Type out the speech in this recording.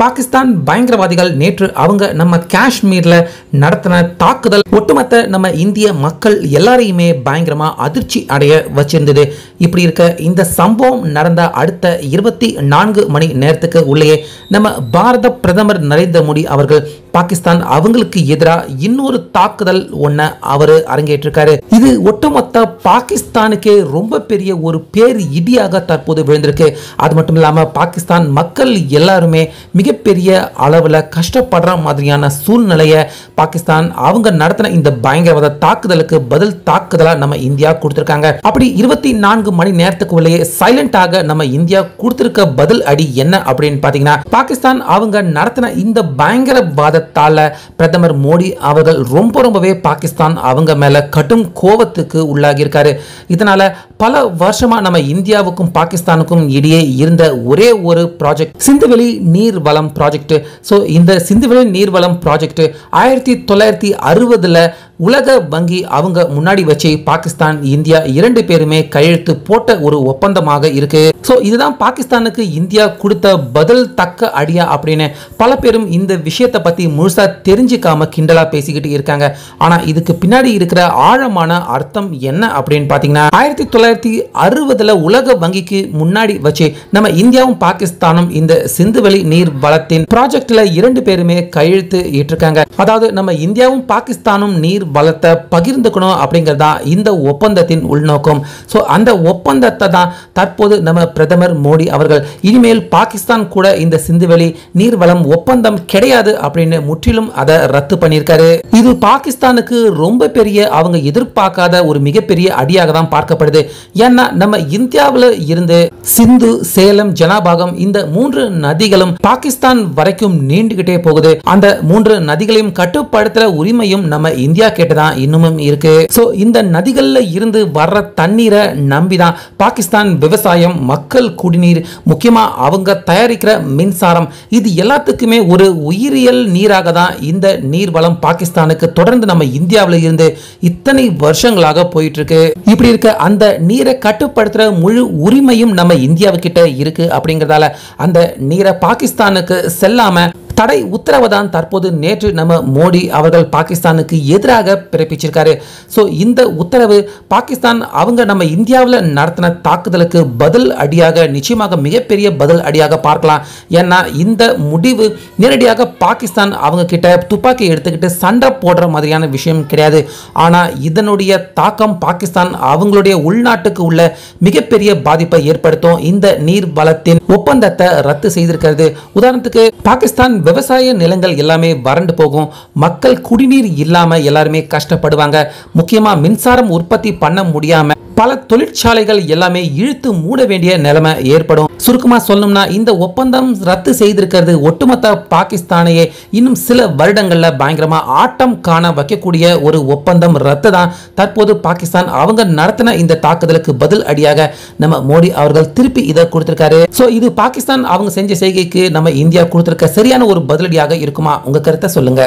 பாகிஸ்தான் பயங்கரவாதிகள் நேற்று அவங்க நம்ம காஷ்மீர்ல நடத்தின தாக்குதல் ஒட்டுமொத்த நம்ம இந்திய மக்கள் எல்லாரையுமே பயங்கரமா அதிர்ச்சி அடைய வச்சிருந்தது. இப்படி இருக்க இந்த சம்பவம் நடந்த அடுத்த 24 மணி நேரத்துக்கு உள்ளே நம்ம பாரத பிரதமர் நரேந்திர மோடி அவர்கள் பாகிஸ்தான் அவங்களுக்கு எதிராக இன்னொரு தாக்குதல் ஒன்ன அவர் அரங்கேற்றிருக்காரு. இது ஒட்டுமொத்த பாகிஸ்தானுக்கே ரொம்ப பெரிய ஒரு பேர் இடியாக தற்போது விழுந்திருக்கு. அது மட்டும் இல்லாம பாகிஸ்தான் மக்கள் எல்லாருமே மிகப்பெரிய அளவில் கஷ்டப்படுற மாதிரியான சூழ்நிலையை பாகிஸ்தான் அவங்க நடத்தின இந்த பயங்கரவாத தாக்குதலுக்கு பதில் தாக்குதலா நம்ம இந்தியா கொடுத்திருக்காங்க. அப்படி 24 மணி நேரத்துக்கு உள்ளே சைலண்டாக நம்ம இந்தியா கொடுத்திருக்க பதில் அடி என்ன அப்படின்னு பாத்தீங்கன்னா, பாகிஸ்தான் அவங்க நடத்தின இந்த பயங்கரவாத பிரதமர் மோடி அவர்கள் ரொம்பவே பாகிஸ்தான் அவங்க மேல கடும் கோபத்துக்கு உள்ளாகி இருக்காரு. இதனால பல வருஷமா நம்ம இந்தியாவுக்கும் பாகிஸ்தானுக்கும் இடையே இருந்த ஒரே ஒரு ப்ராஜெக்ட் சிந்துவெளி நீர்வளம் ப்ராஜெக்ட். சோ இந்த சிந்துவெளி நீர்வளம் ப்ராஜெக்ட் 1960 உலக வங்கி அவங்க முன்னாடி வச்சு பாகிஸ்தான் இந்தியா இரண்டு பேருமே கையெழுத்து போட்ட ஒரு ஒப்பந்தமாக இருக்கு. சோ இதுதான் பாகிஸ்தானுக்கு இந்தியா கொடுத்த பதில் தக்க அடியா அப்படின்னு பல பேரும் இந்த விஷயத்தை பத்தி முழுசா தெரிஞ்சுக்காம கிண்டலா பேசிக்கிட்டு இருக்காங்க. ஆனா இதுக்கு பின்னாடி இருக்கிற ஆழமான அர்த்தம் என்ன அப்படின்னு பாத்தீங்கன்னா, 1960 உலக வங்கிக்கு முன்னாடி வச்சு நம்ம இந்தியாவும் பாகிஸ்தானும் இந்த சிந்துவெளி நீர் வளத்தின் ப்ராஜெக்ட்ல இரண்டு பேருமே கையெழுத்து இட்டிருக்காங்க. அதாவது நம்ம இந்தியாவும் பாகிஸ்தானும் நீர் வளத்தை பகிர்ந்துக்கணும் அப்படிங்கறதா இந்த ஒப்பந்தத்தின் உள்நோக்கம். சோ அந்த ஒப்பந்தத்தை தான் தற்போது நம்ம பிரதமர் மோடி அவர்கள் இனிமேல் பாகிஸ்தான் கூட இந்த சிந்துவெளி நீர்வளம் ஒப்பந்தம் கிடையாது அப்படின்னு முற்றிலும் அதை ரத்து பண்ணியிருக்காரு. இது பாகிஸ்தானுக்கு ரொம்ப பெரிய அவங்க எதிர்பார்க்காத ஒரு மிகப்பெரிய அடியாக தான் பார்க்கப்படுது. ஏன்னா நம்ம இந்தியாவில் இருந்து சிந்து, சேலம், ஜனாபாகம் இந்த 3 நதிகளும் பாகிஸ்தான் வரைக்கும் நீண்டுகிட்டே போகுது. அந்த 3 நதிகளையும் கட்டுப்படுத்துற உரிமையும் நம்ம இந்தியா கேட்டதான் இன்னமும் இருக்கு. சோ இந்த நதிகள்ல இருந்து வர்ற தண்ணீரை நம்பிதான் பாகிஸ்தான் விவசாயம், மக்கள் குடிநீர், முக்கியமா அவங்க தயாரிக்கிற மின்சாரம், இது எல்லாத்துக்குமே ஒரு உயிரியல் நீராக தான் இந்த நீர்வளம் பாகிஸ்தானுக்கு தொடர்ந்து நம்ம இந்தியாவில் இருந்து இத்தனை வருஷங்களாக போயிட்டு இருக்கு. இப்படி இருக்க அந்த நீரை கட்டுப்படுத்துற முழு உரிமையும் நம்ம இந்தியாவுக்கிட்ட இருக்கு. அப்படிங்கறதால அந்த நீரை பாகிஸ்தானுக்கு செல்லாம தடை உத்தரவு தான் தற்போது நேற்று நம்ம மோடி அவர்கள் பாகிஸ்தானுக்கு எதிராக பிறப்பிச்சிருக்காரு. சோ இந்த உத்தரவு பாகிஸ்தான் அவங்க நம்ம இந்தியாவில் நடத்தின தாக்குதலுக்கு பதில் அடியாக நிச்சயமாக மிகப்பெரிய பதில் அடியாக பார்க்கலாம். ஏன்னா இந்த முடிவு நேரடியாக பாகிஸ்தான் அவங்க கிட்ட துப்பாக்கி எடுத்துக்கிட்டு சண்டை போடுற மாதிரியான விஷயம் கிடையாது. ஆனா இதனுடைய தாக்கம் பாகிஸ்தான் அவங்களுடைய உள்நாட்டுக்கு உள்ள மிகப்பெரிய பாதிப்பை ஏற்படுத்தும். இந்த நீர் வளத்தின் ஒப்பந்தத்தை ரத்து செய்திருக்கிறது. உதாரணத்துக்கு பாகிஸ்தான் விவசாய நிலங்கள் எல்லாமே வறண்டு போகும். மக்கள் குடிநீர் இல்லாம எல்லாருமே கஷ்டப்படுவாங்க. முக்கியமா மின்சாரம் உற்பத்தி பண்ண முடியாம பல தொழிற்சாலைகள் எல்லாமே இழுத்து மூட வேண்டிய நிலைமை ஏற்படும். சுருக்கமா சொல்லணும்னா இந்த ஒப்பந்தம் ரத்து செய்திருக்கிறது ஒட்டுமொத்த பாகிஸ்தானையே இன்னும் சில வருடங்கள்ல பயங்கரமா ஆட்டம் காண வைக்கக்கூடிய ஒரு ஒப்பந்தம் ரத்து தான் தற்போது பாகிஸ்தான் அவங்க நடத்தின இந்த தாக்குதலுக்கு பதில் அடியாக நம்ம மோடி அவர்கள் திருப்பி இதை கொடுத்திருக்காரு. சோ இது பாகிஸ்தான் அவங்க செஞ்ச செய்கைக்கு நம்ம இந்தியா கொடுத்திருக்க சரியான ஒரு பதிலடியாக இருக்குமா? உங்க கருத்தை சொல்லுங்க.